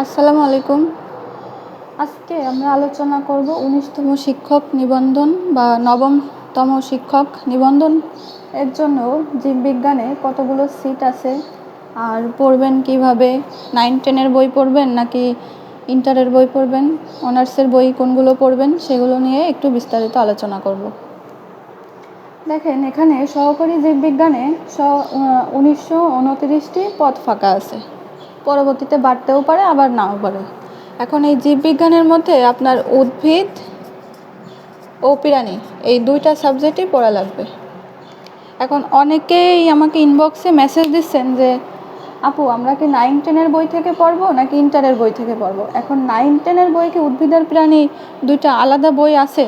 আসসালামু আলাইকুম। আজকে আমরা আলোচনা করব ১৯তম শিক্ষক নিবন্ধন বা নবমতম শিক্ষক নিবন্ধন এর জন্য জীববিজ্ঞানে কতগুলো সিট আছে আর পড়বেন কিভাবে, 9-10 বই পড়বেন নাকি ইন্টারের বই পড়বেন, অনার্সের বই কোনগুলো পড়বেন সেগুলো নিয়ে একটু বিস্তারিত আলোচনা করব। দেখেন, এখানে সহকারী জীববিজ্ঞানে ১৯29টি পদ ফাঁকা আছে, পরবর্তীতে বাড়তেও পারে আবার নাও পারে। এখন এই জীববিজ্ঞানের মধ্যে আপনার উদ্ভিদ ও প্রাণী এই দুইটা সাবজেক্টই পড়া লাগবে। এখন অনেকেই আমাকে ইনবক্সে মেসেজ দিচ্ছেন যে আপু আমরা কি 9-10 বই থেকে পড়বো নাকি ইন্টারের বই থেকে পড়বো। এখন 9-10 বই কি উদ্ভিদ আর প্রাণী দুইটা আলাদা বই আছে,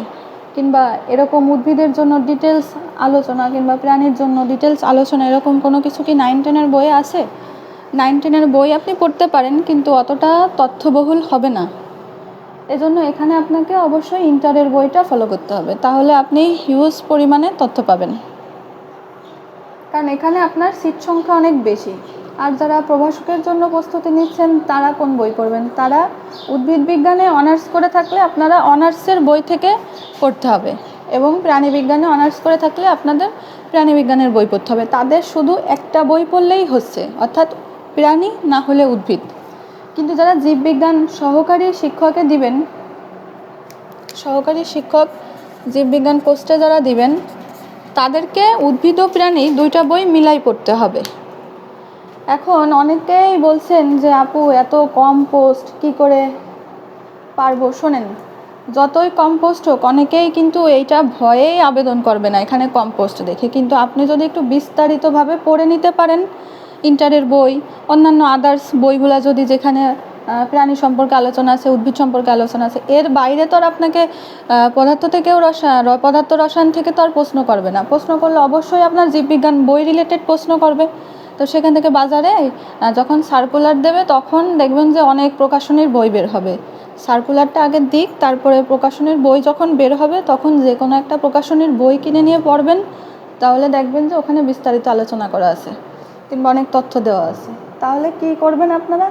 কিংবা এরকম উদ্ভিদের জন্য ডিটেলস আলোচনা কিংবা প্রাণীর জন্য ডিটেলস আলোচনা এরকম কোনো কিছু কি 9-10 বইয়ে আছে? 9-10 বই আপনি পড়তে পারেন, কিন্তু অতটা তথ্যবহুল হবে না। এজন্য এখানে আপনাকে অবশ্যই ইন্টারের বইটা ফলো করতে হবে, তাহলে আপনি হিউজ পরিমাণে তথ্য পাবেন, কারণ এখানে আপনার সিট সংখ্যা অনেক বেশি। আর যারা প্রভাষকের জন্য প্রস্তুতি নিচ্ছেন তারা কোন বই পড়বেন? তারা উদ্ভিদ বিজ্ঞানে অনার্স করে থাকলে আপনারা অনার্সের বই থেকে পড়তে হবে, এবং প্রাণী বিজ্ঞানে অনার্স করে থাকলে আপনাদের প্রাণী বিজ্ঞানের বই পড়তে হবে। তাদের শুধু একটা বই পড়লেই হচ্ছে, অর্থাৎ প্রাণী না হলে উদ্ভিদ। কিন্তু যারা জীববিজ্ঞান সহকারী শিক্ষকে দিবেন, সহকারী শিক্ষক জীববিজ্ঞান পোস্টে যারা দিবেন তাদেরকে উদ্ভিদ ও প্রাণী দুইটা বই মিলাই পড়তে হবে। এখন অনেকেই বলছেন যে আপু এত কম পোস্ট কি করে পারবো। শোনেন, যতই কম পোস্ট হোক অনেকেই কিন্তু এইটা ভয়েই আবেদন করবে না এখানে কম পোস্ট দেখে। কিন্তু আপনি যদি একটু বিস্তারিতভাবে পড়ে নিতে পারেন ইন্টারের বই, অন্যান্য আদার্স বইগুলো যদি যেখানে প্রাণী সম্পর্কে আলোচনা আছে, উদ্ভিদ সম্পর্কে আলোচনা আছে, এর বাইরে তো আর আপনাকে পদার্থ থেকেও পদার্থ রসায়ন থেকে তো আর প্রশ্ন করবে না। প্রশ্ন করলে অবশ্যই আপনার জীববিজ্ঞান বই রিলেটেড প্রশ্ন করবে। তো সেখান থেকে বাজারে যখন সার্কুলার দেবে তখন দেখবেন যে অনেক প্রকাশনীর বই বের হবে। সার্কুলারটা আগে দিক, তারপরে প্রকাশনীর বই যখন বের হবে তখন যে কোনো একটা প্রকাশনীর বই কিনে নিয়ে পড়বেন, তাহলে দেখবেন যে ওখানে বিস্তারিত আলোচনা করা আছে কিংবা অনেক তথ্য দেওয়া আছে। তাহলে কি করবেন আপনারা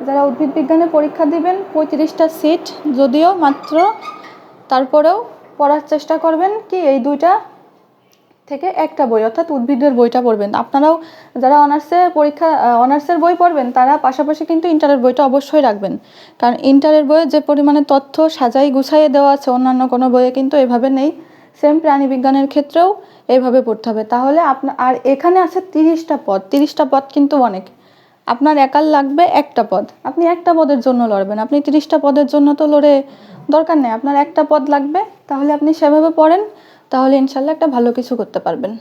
যারা উদ্ভিদ বিজ্ঞানে পরীক্ষা দিবেন, 35টা সিট যদিও মাত্র, তারপরেও পড়ার চেষ্টা করবেন কি এই দুইটা থেকে একটা বই, অর্থাৎ উদ্ভিদের বইটা পড়বেন। আপনারাও যারা অনার্সের বই পড়বেন তারা পাশাপাশি কিন্তু ইন্টারের বইটা অবশ্যই রাখবেন, কারণ ইন্টারের বইয়ে যে পরিমাণে তথ্য সাজাই গুছাইয়ে দেওয়া আছে অন্যান্য কোনো বইয়ে কিন্তু এভাবে নেই। সেম প্রাণী বিজ্ঞানের ক্ষেত্রেও এইভাবে পড়তে হবে। তাহলে আর এখানে আছে 30টা পদ। 30টা পদ কিন্তু অনেক। আপনার একার লাগবে একটা পদ, আপনি একটা পদের জন্য লড়বেন। আপনি 30টা পদের জন্য তো লড়ে দরকার নেই, আপনার একটা পদ লাগবে। তাহলে আপনি সেভাবে পড়েন, তাহলে ইনশাল্লাহ একটা ভালো কিছু করতে পারবেন।